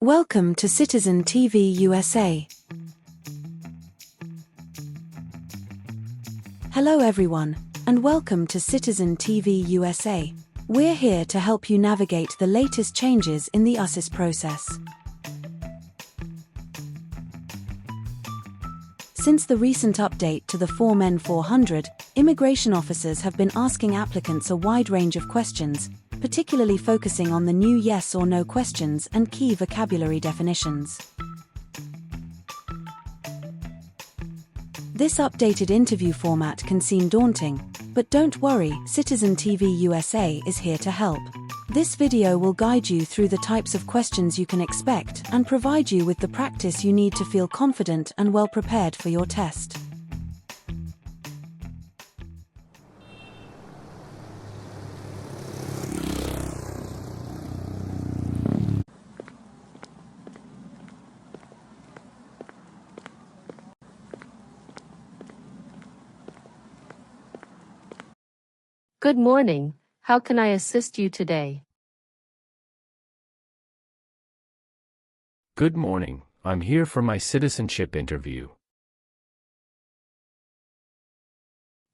Welcome to Citizen TV USA. Hello everyone, and welcome to Citizen TV USA. We're here to help you navigate the latest changes in the USCIS process. Since the recent update to the Form N400, immigration officers have been asking applicants a wide range of questions, particularly focusing on the new yes or no questions and key vocabulary definitions. This updated interview format can seem daunting, but don't worry, Citizen TV USA is here to help. This video will guide you through the types of questions you can expect and provide you with the practice you need to feel confident and well prepared for your test. Good morning. How can I assist you today? Good morning. I'm here for my citizenship interview.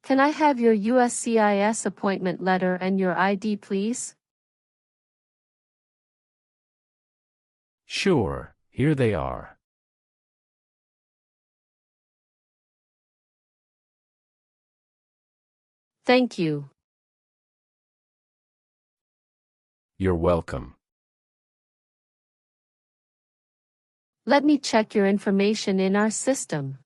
Can I have your USCIS appointment letter and your ID, please? Sure, here they are. Thank you. You're welcome. Let me check your information in our system.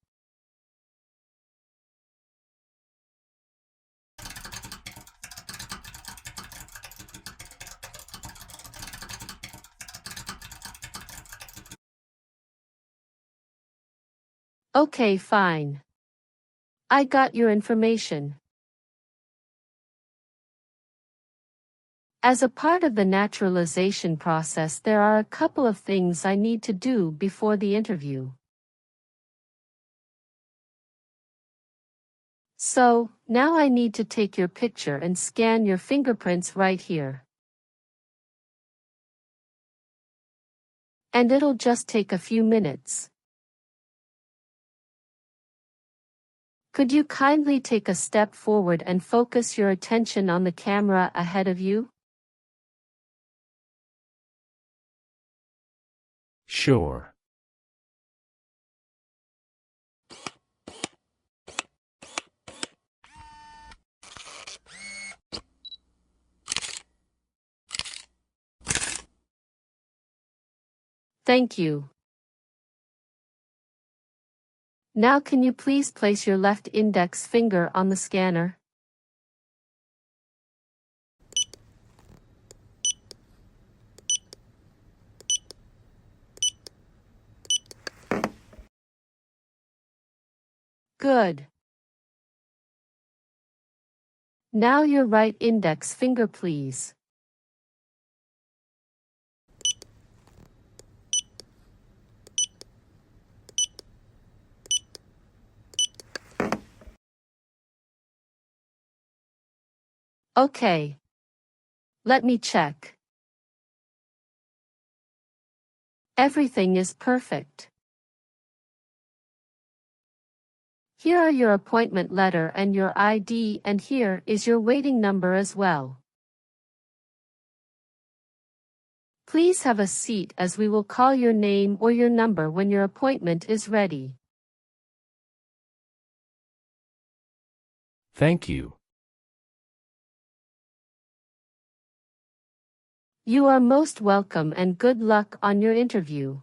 Okay, fine. I got your information. As a part of the naturalization process, there are a couple of things I need to do before the interview. So, now I need to take your picture and scan your fingerprints right here. And it'll just take a few minutes. Could you kindly take a step forward and focus your attention on the camera ahead of you? Sure. Thank you. Now can you please place your left index finger on the scanner? Good. Now your right index finger, please. Okay. Let me check. Everything is perfect. Here are your appointment letter and your ID, and here is your waiting number as well. Please have a seat as we will call your name or your number when your appointment is ready. Thank you. You are most welcome and good luck on your interview.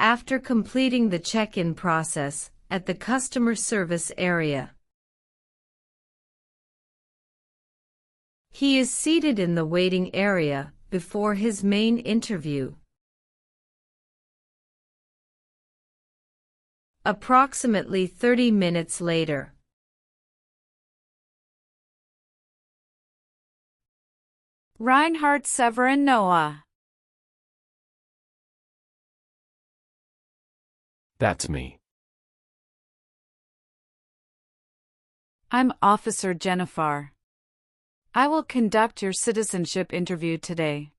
After completing the check-in process at the customer service area, he is seated in the waiting area before his main interview. Approximately 30 minutes later, Reinhard Severin Noah. That's me. I'm Officer Jennifer. I will conduct your citizenship interview today.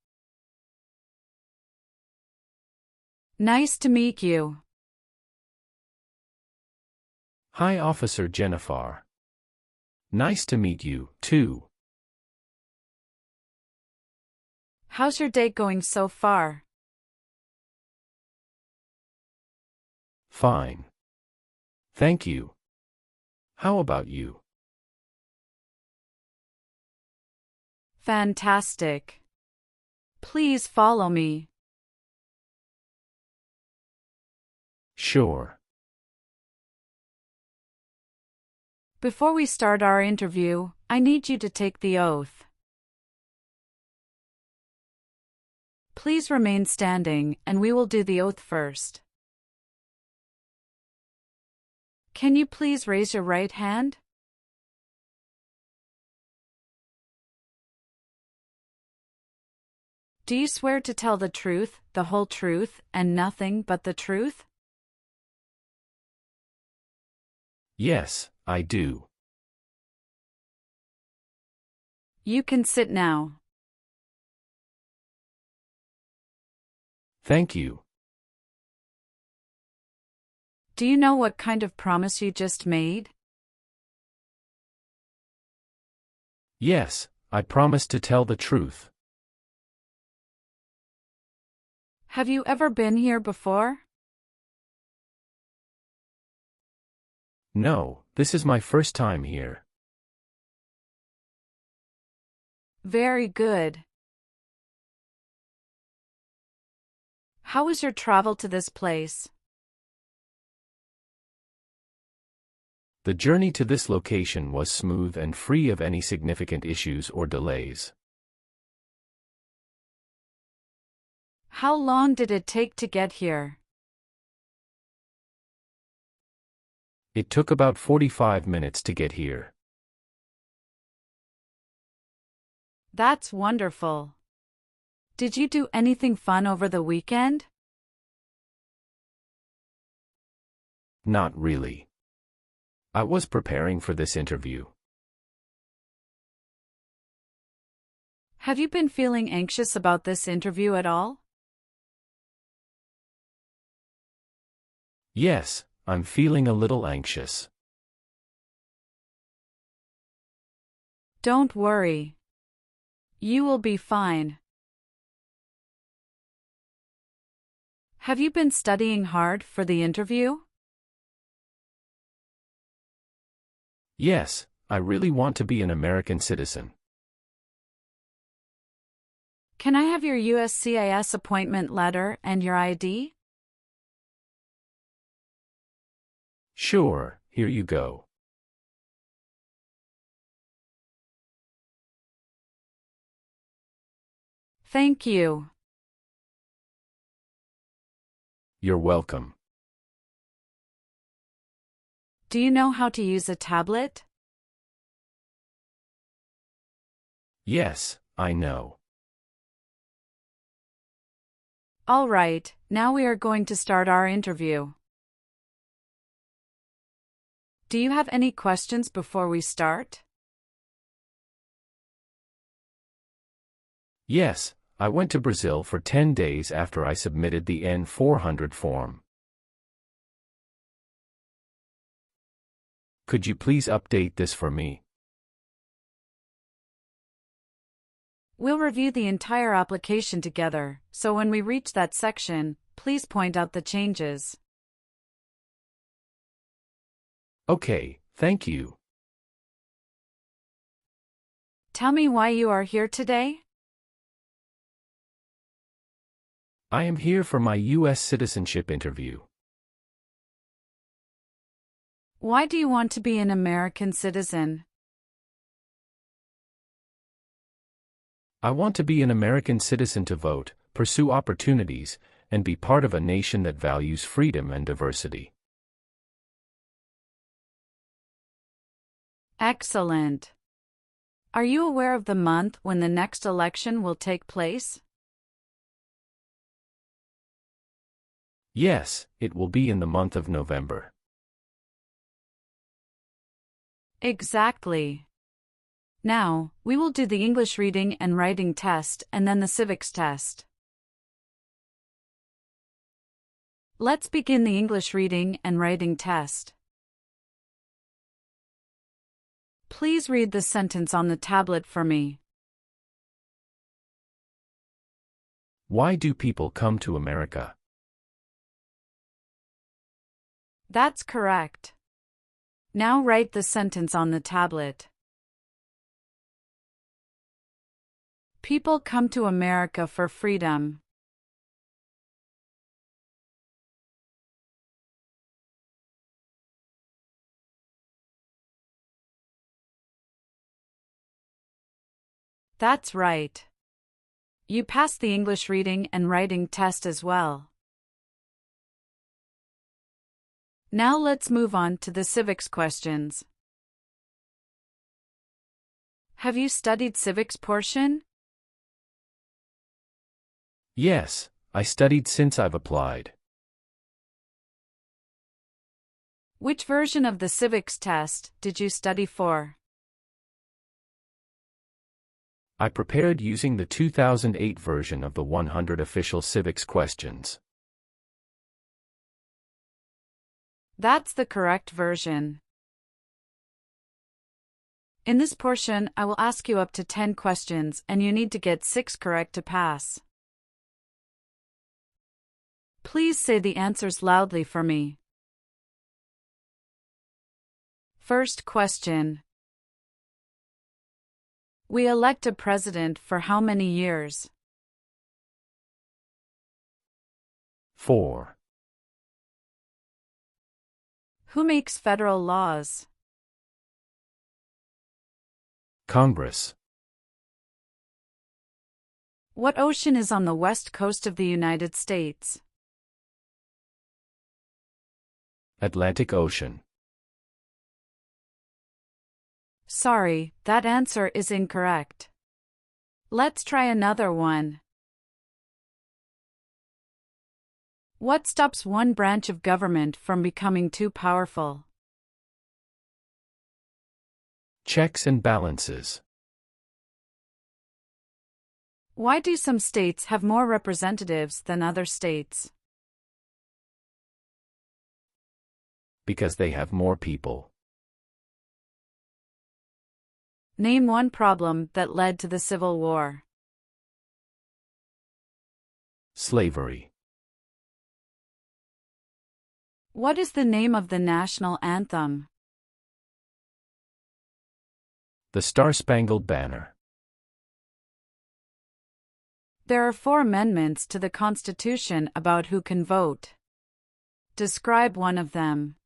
Nice to meet you. Hi, Officer Jennifer. Nice to meet you, too. How's your day going so far? Fine. Thank you. How about you? Fantastic. Please follow me. Sure. Before we start our interview, I need you to take the oath. Please remain standing, and we will do the oath first. Can you please raise your right hand? Do you swear to tell the truth, the whole truth, and nothing but the truth? Yes, I do. You can sit now. Thank you. Do you know what kind of promise you just made? Yes, I promise to tell the truth. Have you ever been here before? No, this is my first time here. Very good. How was your travel to this place? The journey to this location was smooth and free of any significant issues or delays. How long did it take to get here? It took about 45 minutes to get here. That's wonderful. Did you do anything fun over the weekend? Not really. I was preparing for this interview. Have you been feeling anxious about this interview at all? Yes, I'm feeling a little anxious. Don't worry. You will be fine. Have you been studying hard for the interview? Yes, I really want to be an American citizen. Can I have your USCIS appointment letter and your ID? Sure, here you go. Thank you. You're welcome. Do you know how to use a tablet? Yes, I know. All right, now we are going to start our interview. Do you have any questions before we start? Yes, I went to Brazil for 10 days after I submitted the N400 form. Could you please update this for me? We'll review the entire application together, so when we reach that section, please point out the changes. Okay, thank you. Tell me why you are here today? I am here for my U.S. citizenship interview. Why do you want to be an American citizen? I want to be an American citizen to vote, pursue opportunities, and be part of a nation that values freedom and diversity. Excellent. Are you aware of the month when the next election will take place? Yes, it will be in the month of November. Exactly. Now, we will do the English reading and writing test and then the civics test. Let's begin the English reading and writing test. Please read the sentence on the tablet for me. Why do people come to America? That's correct. Now write the sentence on the tablet. People come to America for freedom. That's right. You passed the English reading and writing test as well. Now let's move on to the civics questions. Have you studied civics portion? Yes, I studied since I've applied. Which version of the civics test did you study for? I prepared using the 2008 version of the 100 official civics questions. That's the correct version. In this portion, I will ask you up to 10 questions and you need to get 6 correct to pass. Please say the answers loudly for me. First question. We elect a president for how many years? 4. Who makes federal laws? Congress. What ocean is on the west coast of the United States? Atlantic Ocean. Sorry, that answer is incorrect. Let's try another one. What stops one branch of government from becoming too powerful? Checks and balances. Why do some states have more representatives than other states? Because they have more people. Name one problem that led to the Civil War. Slavery. What is the name of the national anthem? The Star-Spangled Banner. There are 4 amendments to the Constitution about who can vote. Describe one of them.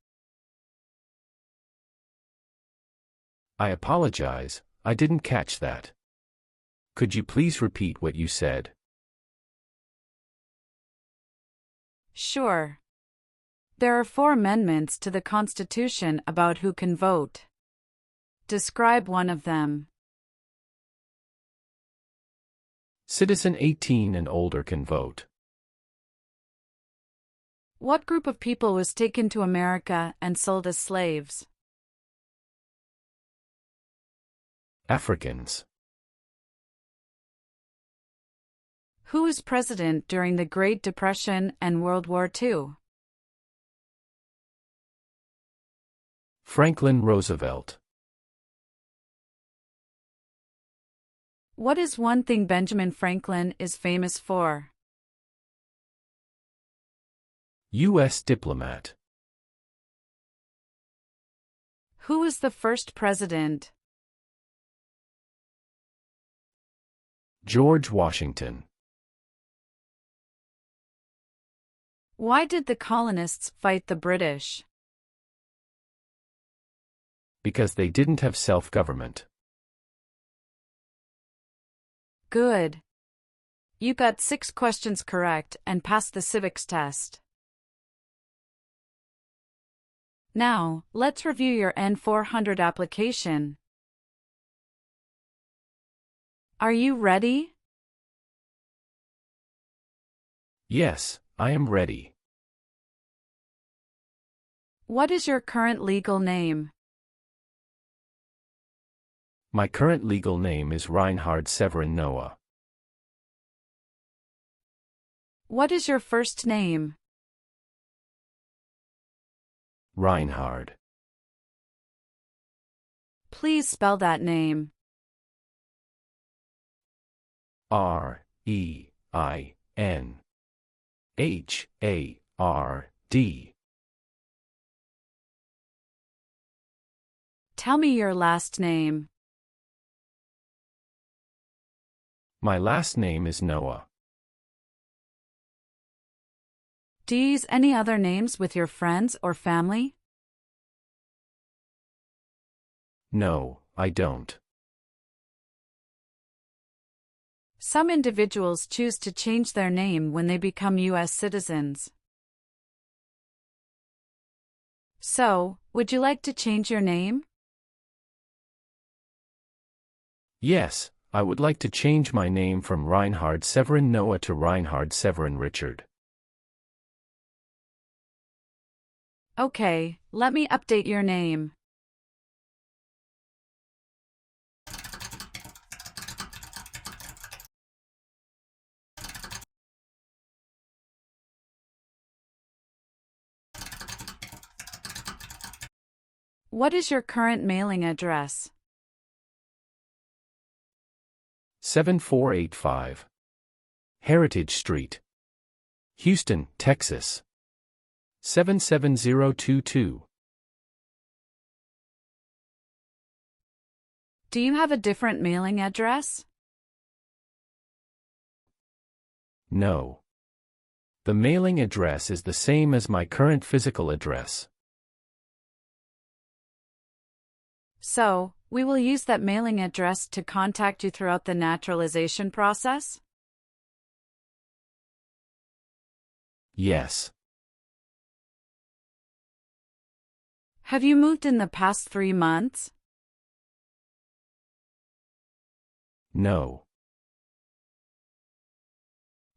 I apologize, I didn't catch that. Could you please repeat what you said? Sure. There are 4 amendments to the Constitution about who can vote. Describe one of them. Citizen 18 and older can vote. What group of people was taken to America and sold as slaves? Africans. Who was president during the Great Depression and World War II? Franklin Roosevelt. What is one thing Benjamin Franklin is famous for? U.S. diplomat. Who was the first president? George Washington. Why did the colonists fight the British? Because they didn't have self-government. Good. You got 6 questions correct and passed the civics test. Now, let's review your N400 application. Are you ready? Yes, I am ready. What is your current legal name? My current legal name is Reinhard Severin Noah. What is your first name? Reinhard. Please spell that name. Reinhard. Tell me your last name. My last name is Noah. Do you use any other names with your friends or family? No, I don't. Some individuals choose to change their name when they become U.S. citizens. So, would you like to change your name? Yes, I would like to change my name from Reinhard Severin Noah to Reinhard Severin Richard. Okay, let me update your name. What is your current mailing address? 7485 Heritage Street, Houston, Texas 77022. Do you have a different mailing address? No. The mailing address is the same as my current physical address. So, we will use that mailing address to contact you throughout the naturalization process? Yes. Have you moved in the past 3 months? No.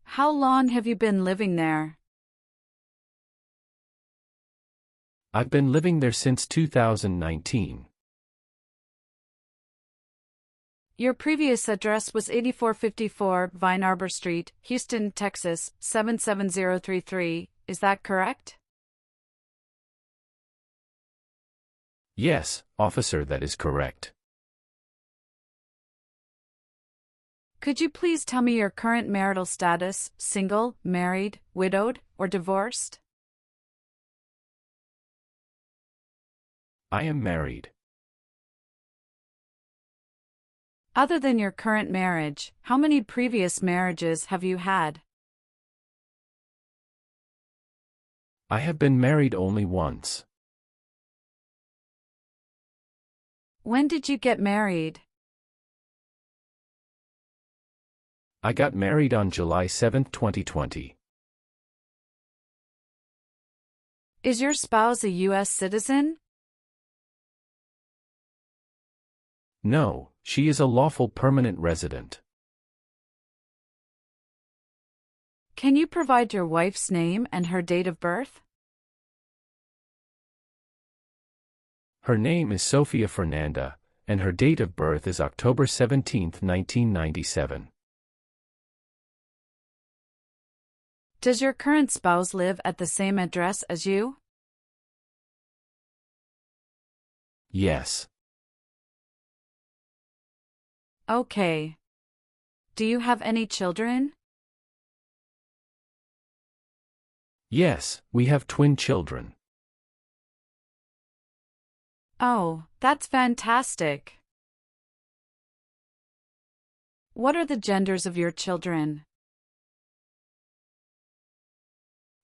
How long have you been living there? I've been living there since 2019. Your previous address was 8454 Vine Arbor Street, Houston, Texas 77033. Is that correct? Yes, officer, that is correct. Could you please tell me your current marital status, single, married, widowed, or divorced? I am married. Other than your current marriage, how many previous marriages have you had? I have been married only once. When did you get married? I got married on July 7, 2020. Is your spouse a U.S. citizen? No, she is a lawful permanent resident. Can you provide your wife's name and her date of birth? Her name is Sofia Fernanda, and her date of birth is October 17, 1997. Does your current spouse live at the same address as you? Yes. Okay. Do you have any children? Yes, we have twin children. Oh, that's fantastic. What are the genders of your children?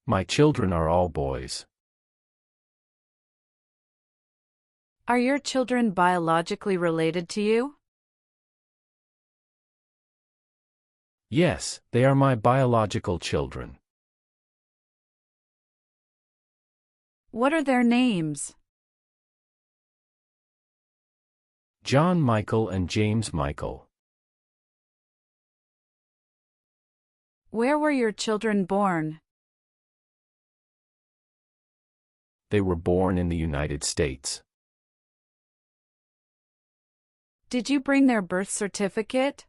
My children are all boys. Are your children biologically related to you? Yes, they are my biological children. What are their names? John Michael and James Michael. Where were your children born? They were born in the United States. Did you bring their birth certificate?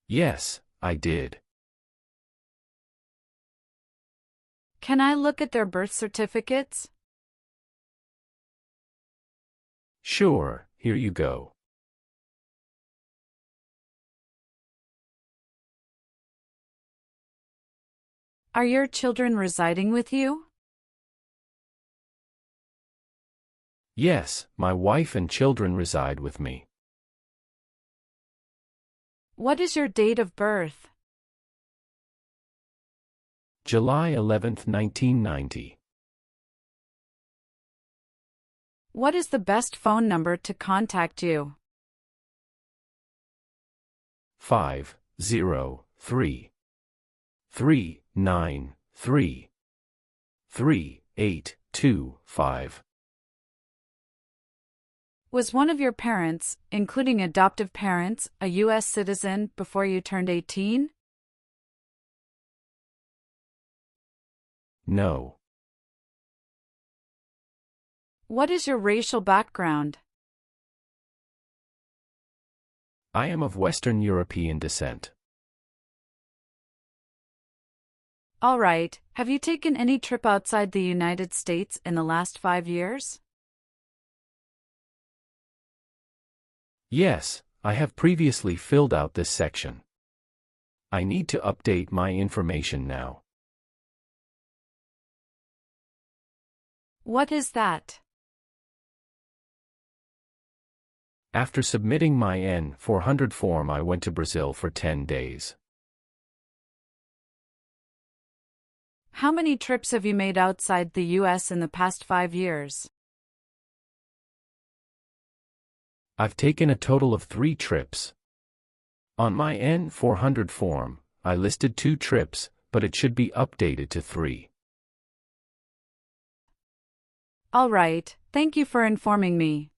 Yes, I did. Can I look at their birth certificates? Sure, here you go. Are your children residing with you? Yes, my wife and children reside with me. What is your date of birth? July 11th, 1990. What is the best phone number to contact you? 503-393-3825. Was one of your parents, including adoptive parents, a U.S. citizen before you turned 18? No. What is your racial background? I am of Western European descent. All right, have you taken any trip outside the United States in the last 5 years? Yes, I have previously filled out this section. I need to update my information now. What is that? After submitting my N400 form, I went to Brazil for 10 days. How many trips have you made outside the U.S. in the past 5 years? I've taken a total of 3 trips. On my N400 form, I listed 2 trips, but it should be updated to 3. All right, thank you for informing me.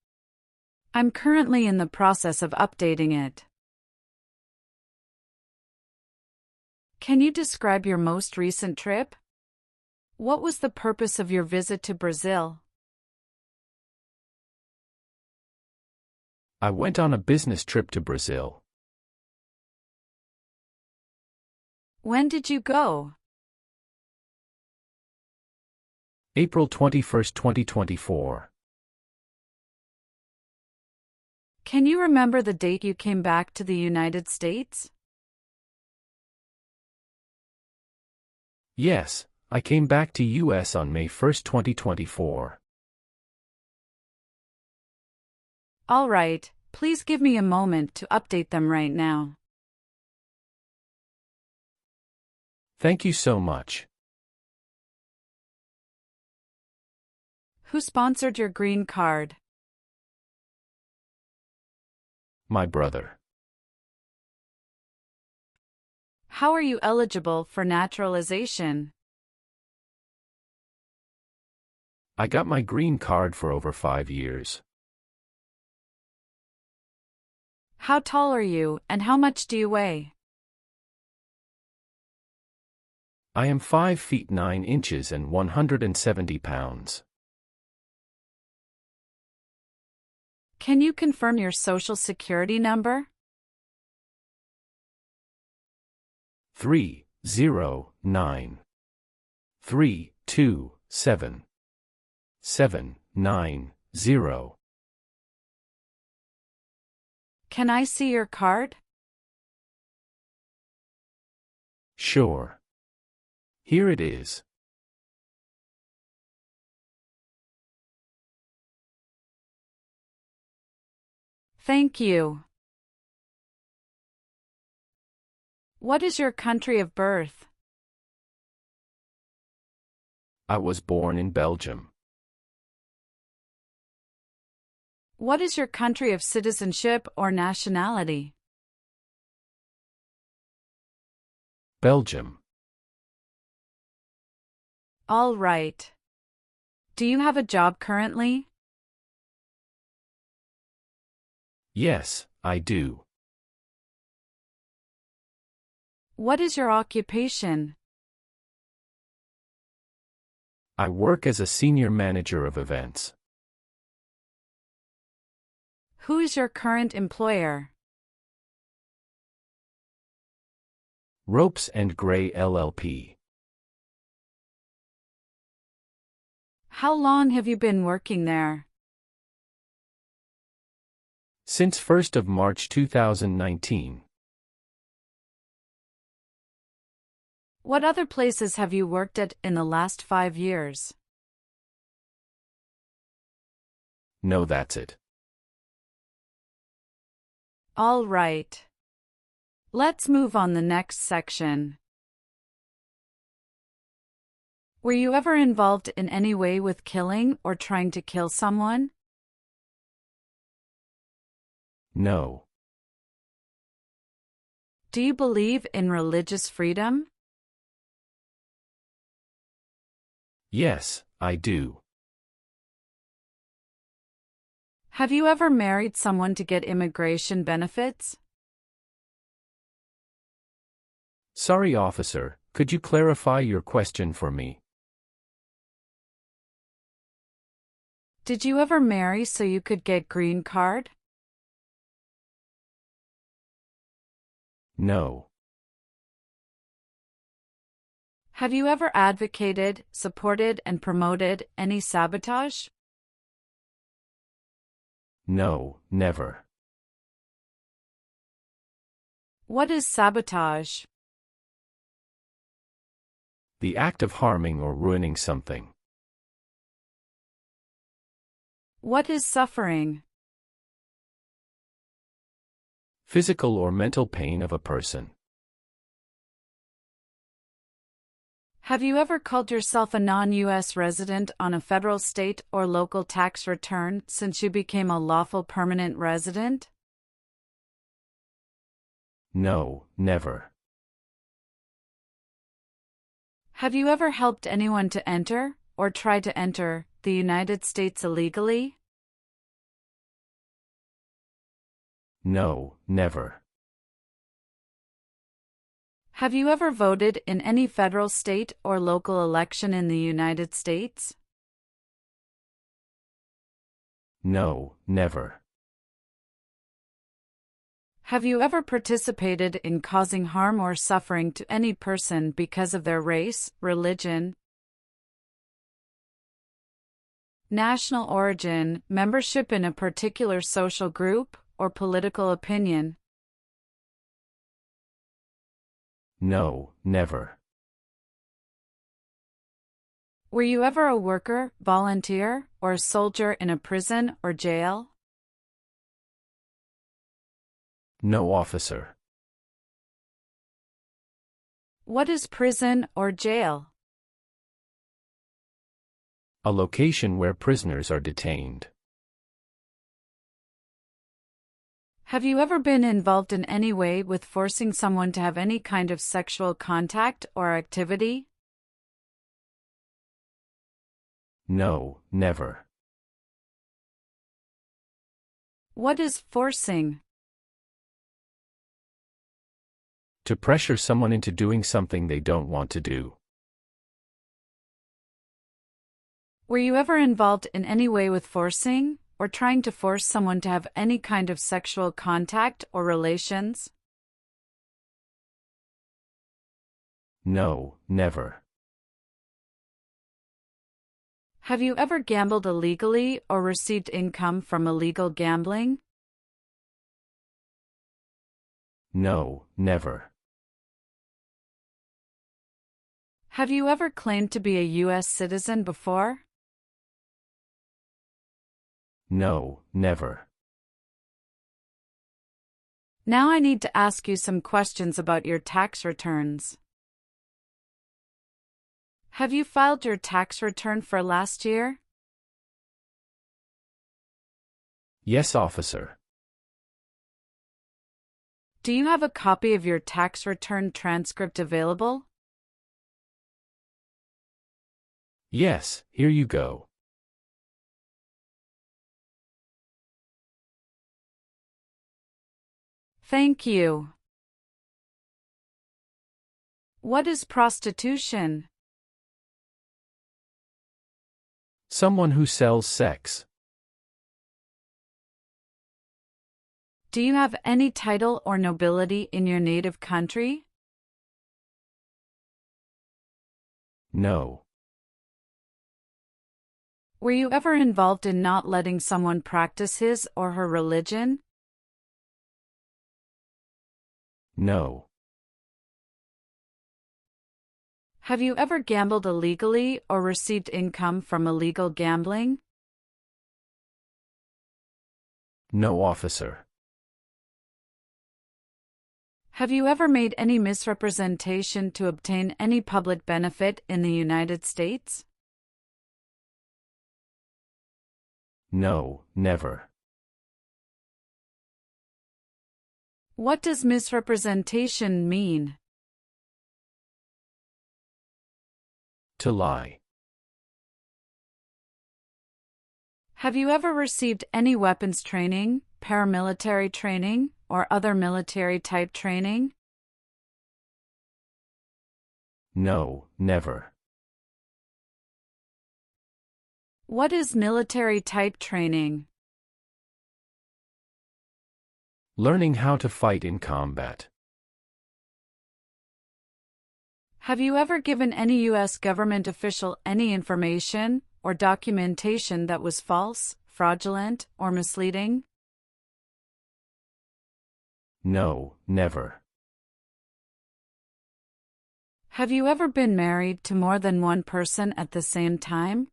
I'm currently in the process of updating it. Can you describe your most recent trip? What was the purpose of your visit to Brazil? I went on a business trip to Brazil. When did you go? April 21st, 2024. Can you remember the date you came back to the United States? Yes, I came back to US on May 1st, 2024. All right, please give me a moment to update them right now. Thank you so much. Who sponsored your green card? My brother. How are you eligible for naturalization? I got my green card for over 5 years. How tall are you, and how much do you weigh? I am 5 feet 9 inches and 170 pounds. Can you confirm your social security number? 309-327-790. Can I see your card? Sure. Here it is. Thank you. What is your country of birth? I was born in Belgium. What is your country of citizenship or nationality? Belgium. All right. Do you have a job currently? Yes, I do. What is your occupation? I work as a senior manager of events. Who is your current employer? Ropes and Gray LLP. How long have you been working there? Since 1st of March 2019. What other places have you worked at in the last 5 years? No, that's it. All right. Let's move on the next section. Were you ever involved in any way with killing or trying to kill someone? No. Do you believe in religious freedom? Yes, I do. Have you ever married someone to get immigration benefits? Sorry, officer, could you clarify your question for me? Did you ever marry so you could get green card? No. Have you ever advocated, supported, and promoted any sabotage? No, never. What is sabotage? The act of harming or ruining something. What is suffering? Physical or mental pain of a person. Have you ever called yourself a non-U.S. resident on a federal, state, or local tax return since you became a lawful permanent resident? No, never. Have you ever helped anyone to enter, or try to enter, the United States illegally? No, never. Have you ever voted in any federal, state, or local election in the United States? No, never. Have you ever participated in causing harm or suffering to any person because of their race, religion, national origin, membership in a particular social group, or political opinion? No, never. Were you ever a worker, volunteer, or a soldier in a prison or jail? No, officer. What is prison or jail? A location where prisoners are detained. Have you ever been involved in any way with forcing someone to have any kind of sexual contact or activity? No, never. What is forcing? To pressure someone into doing something they don't want to do. Were you ever involved in any way with forcing, or trying to force someone to have any kind of sexual contact or relations? No, never. Have you ever gambled illegally or received income from illegal gambling? No, never. Have you ever claimed to be a U.S. citizen before? No, never. Now I need to ask you some questions about your tax returns. Have you filed your tax return for last year? Yes, officer. Do you have a copy of your tax return transcript available? Yes, here you go. Thank you. What is prostitution? Someone who sells sex. Do you have any title or nobility in your native country? No. Were you ever involved in not letting someone practice his or her religion? No. Have you ever gambled illegally or received income from illegal gambling? No, officer. Have you ever made any misrepresentation to obtain any public benefit in the United States? No, never. What does misrepresentation mean? To lie. Have you ever received any weapons training, paramilitary training, or other military-type training? No, never. What is military-type training? Learning how to fight in combat. Have you ever given any U.S. government official any information or documentation that was false, fraudulent, or misleading? No, never. Have you ever been married to more than one person at the same time?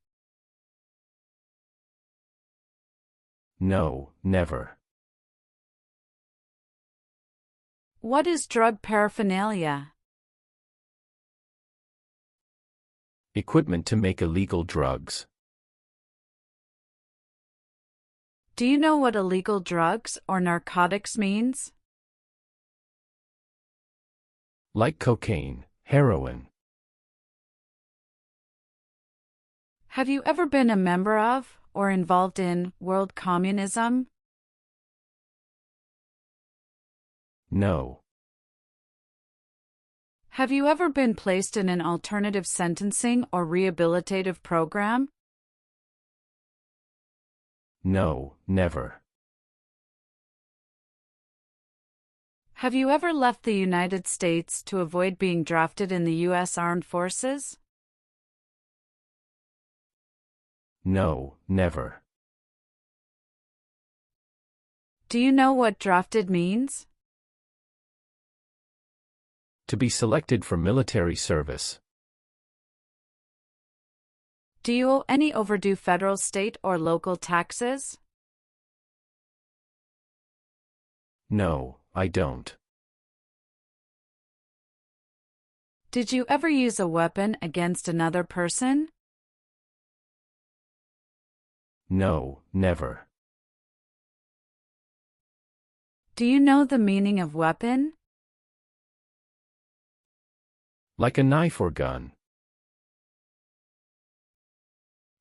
No, never. What is drug paraphernalia? Equipment to make illegal drugs. Do you know what illegal drugs or narcotics means? Like cocaine, heroin. Have you ever been a member of or involved in world communism? No. Have you ever been placed in an alternative sentencing or rehabilitative program? No, never. Have you ever left the United States to avoid being drafted in the U.S. Armed Forces? No, never. Do you know what drafted means? To be selected for military service. Do you owe any overdue federal, state, or local taxes? No, I don't. Did you ever use a weapon against another person? No, never. Do you know the meaning of weapon? Like a knife or gun.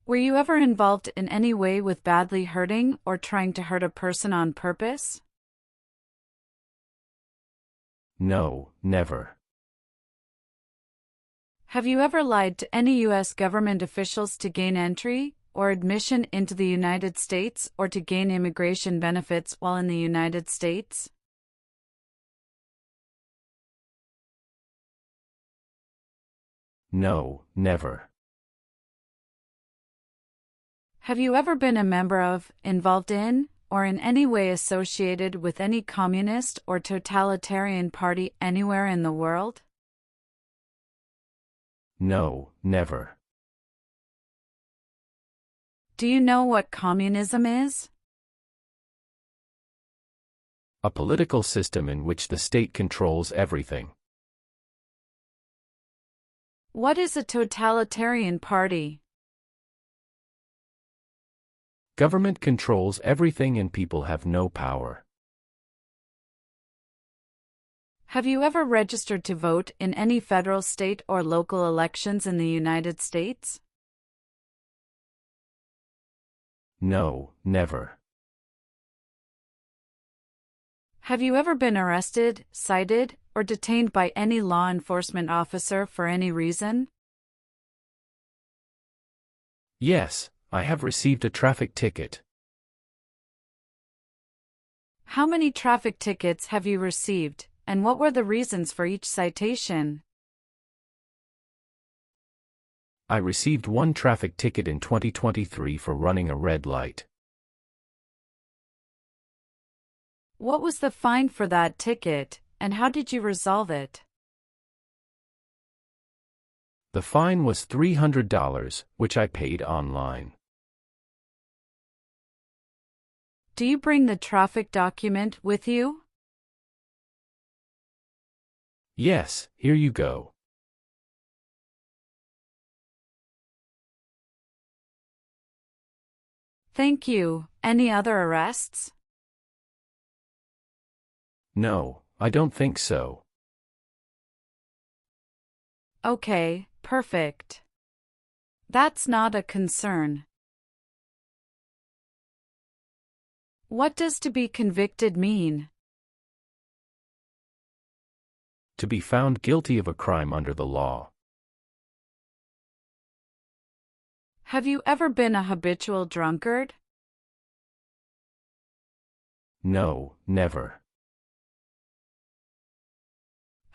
Were you ever involved in any way with badly hurting or trying to hurt a person on purpose? No, never. Have you ever lied to any U.S. government officials to gain entry or admission into the United States or to gain immigration benefits while in the United States? No, never. Have you ever been a member of, involved in, or in any way associated with any communist or totalitarian party anywhere in the world? No, never. Do you know what communism is? A political system in which the state controls everything. What is a totalitarian party? Government controls everything and people have no power. Have you ever registered to vote in any federal, state, or local elections in the United States? No, never. Have you ever been arrested, cited, or detained by any law enforcement officer for any reason? Yes, I have received a traffic ticket. How many traffic tickets have you received, and what were the reasons for each citation? I received one traffic ticket in 2023 for running a red light. What was the fine for that ticket, and how did you resolve it? The fine was $300, which I paid online. Do you bring the traffic document with you? Yes, here you go. Thank you. Any other arrests? No, I don't think so. Okay, perfect. That's not a concern. What does to be convicted mean? To be found guilty of a crime under the law. Have you ever been a habitual drunkard? No, never.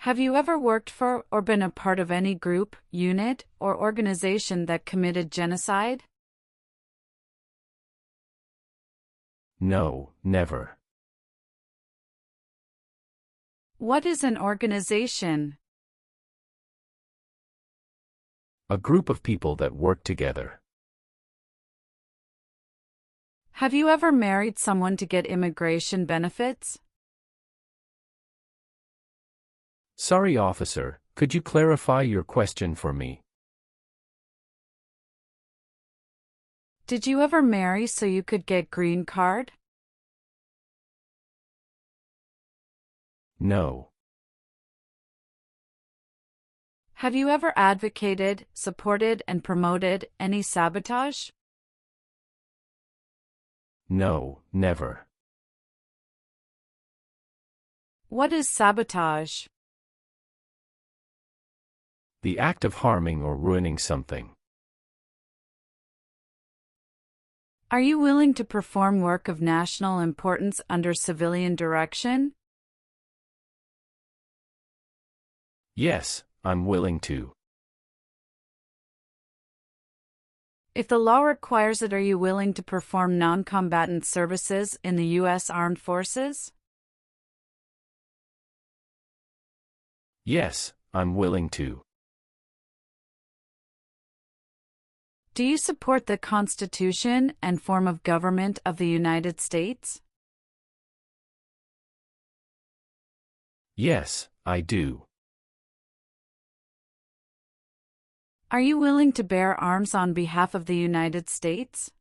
Have you ever worked for or been a part of any group, unit, or organization that committed genocide? No, never. What is an organization? A group of people that work together. Have you ever married someone to get immigration benefits? Sorry, officer, could you clarify your question for me? Did you ever marry so you could get green card? No. Have you ever advocated, supported, and promoted any sabotage? No, never. What is sabotage? The act of harming or ruining something. Are you willing to perform work of national importance under civilian direction? Yes, I'm willing to. If the law requires it, are you willing to perform non-combatant services in the U.S. Armed Forces? Yes, I'm willing to. Do you support the Constitution and form of government of the United States? Yes, I do. Are you willing to bear arms on behalf of the United States?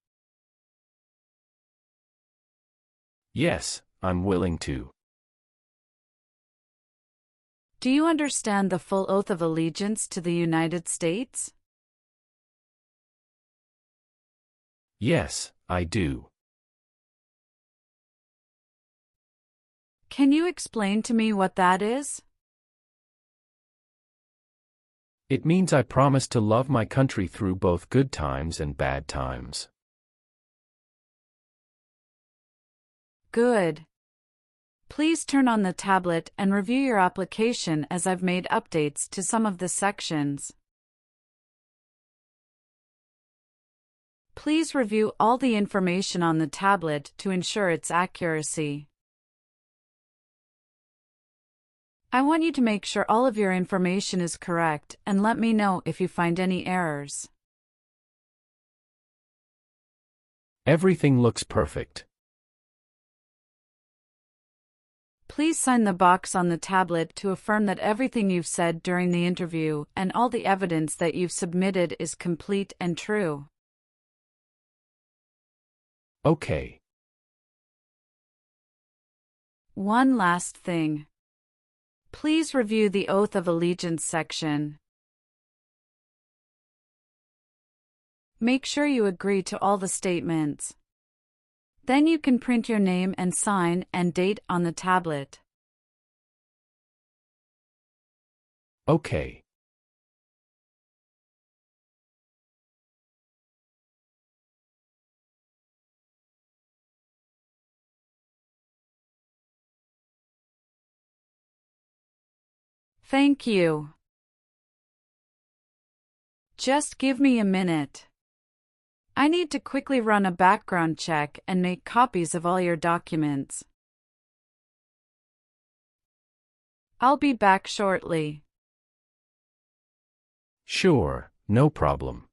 Yes, I'm willing to. Do you understand the full oath of allegiance to the United States? Yes, I do. Can you explain to me what that is? It means I promise to love my country through both good times and bad times. Good. Please turn on the tablet and review your application as I've made updates to some of the sections. Please review all the information on the tablet to ensure its accuracy. I want you to make sure all of your information is correct and let me know if you find any errors. Everything looks perfect. Please sign the box on the tablet to affirm that everything you've said during the interview and all the evidence that you've submitted is complete and true. Okay. One last thing. Please review the Oath of Allegiance section. Make sure you agree to all the statements. Then you can print your name and sign and date on the tablet. Okay. Thank you. Just give me a minute. I need to quickly run a background check and make copies of all your documents. I'll be back shortly. Sure, no problem.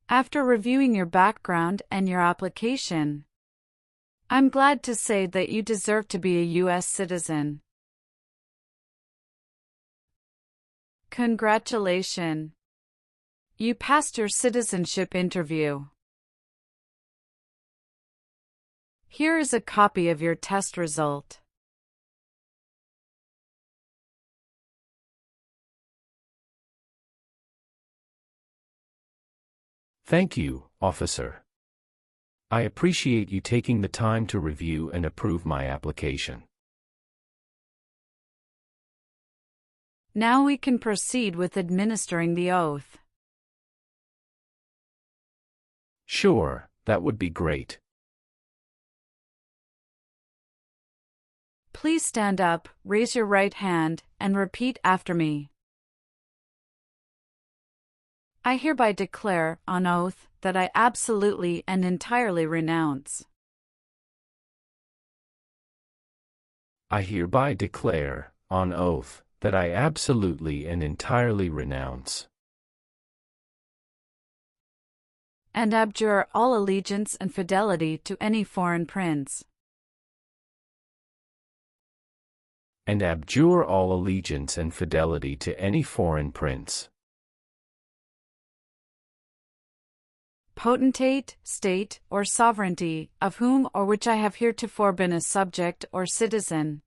After reviewing your background and your application, I'm glad to say that you deserve to be a U.S. citizen. Congratulations! You passed your citizenship interview. Here is a copy of your test result. Thank you, officer. I appreciate you taking the time to review and approve my application. Now we can proceed with administering the oath. Sure, that would be great. Please stand up, raise your right hand, and repeat after me. I hereby declare, on oath, that I absolutely and entirely renounce. I hereby declare, on oath, that I absolutely and entirely renounce and abjure all allegiance and fidelity to any foreign prince, and abjure all allegiance and fidelity to any foreign prince, potentate, state, or sovereignty, of whom or which I have heretofore been a subject or citizen.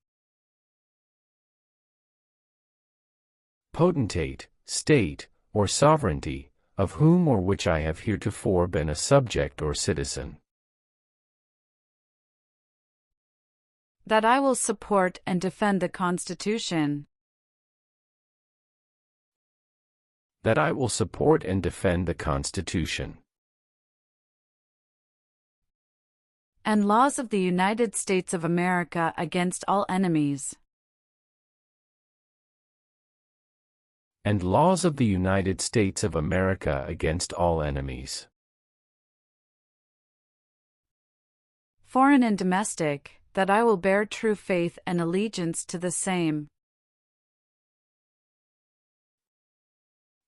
Potentate, state, or sovereignty, of whom or which I have heretofore been a subject or citizen. That I will support and defend the Constitution. That I will support and defend the Constitution and laws of the United States of America against all enemies. and laws of the United States of America against all enemies, foreign and domestic, that I will bear true faith and allegiance to the same.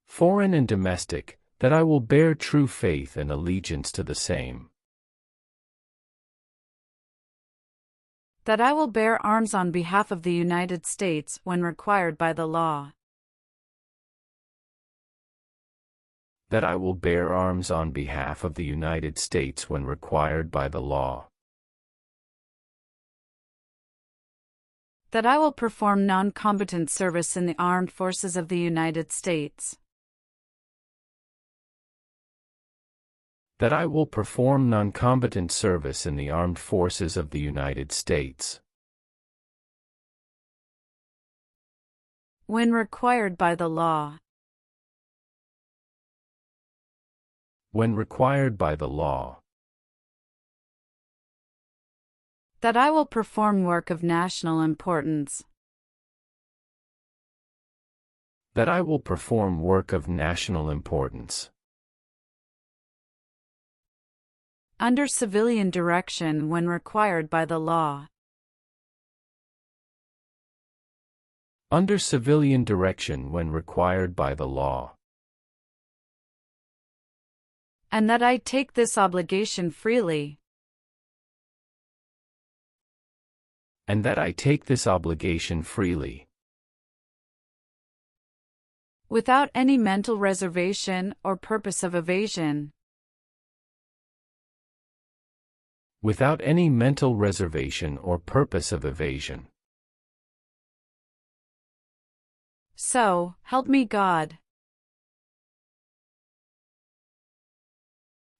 Foreign and domestic, that I will bear true faith and allegiance to the same. That I will bear arms on behalf of the United States when required by the law. That I will bear arms on behalf of the United States when required by the law. That I will perform non-combatant service in the armed forces of the United States. That I will perform non-combatant service in the armed forces of the United States when required by the law. when required by the law. That I will perform work of national importance. That I will perform work of national importance under civilian direction when required by the law. under civilian direction when required by the law. And that I take this obligation freely. And that I take this obligation freely. Without any mental reservation or purpose of evasion. Without any mental reservation or purpose of evasion. So, help me God.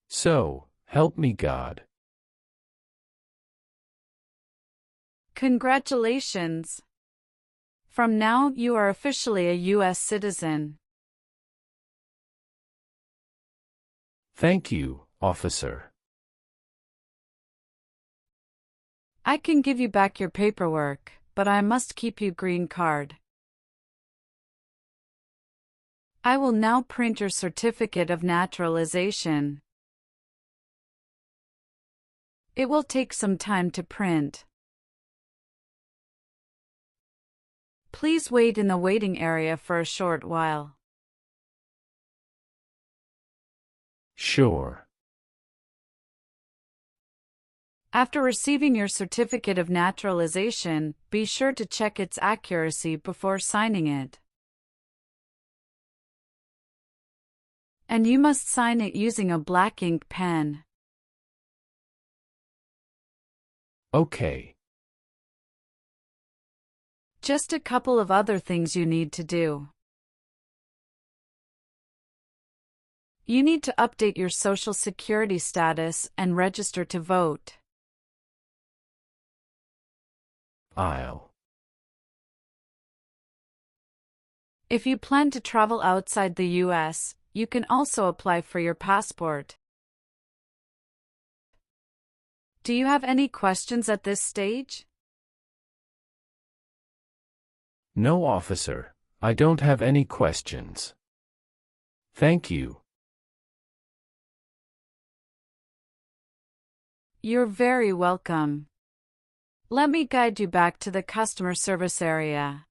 So, help me God. Congratulations! From now, you are officially a U.S. citizen. Thank you, officer. I can give you back your paperwork, but I must keep your green card. I will now print your certificate of naturalization. It will take some time to print. Please wait in the waiting area for a short while. Sure. After receiving your certificate of naturalization, be sure to check its accuracy before signing it. And you must sign it using a black ink pen. Okay. Just a couple of other things you need to do. You need to update your Social Security status and register to vote. If you plan to travel outside the U.S., you can also apply for your passport. Do you have any questions at this stage? No, officer. I don't have any questions. Thank you. You're very welcome. Let me guide you back to the customer service area.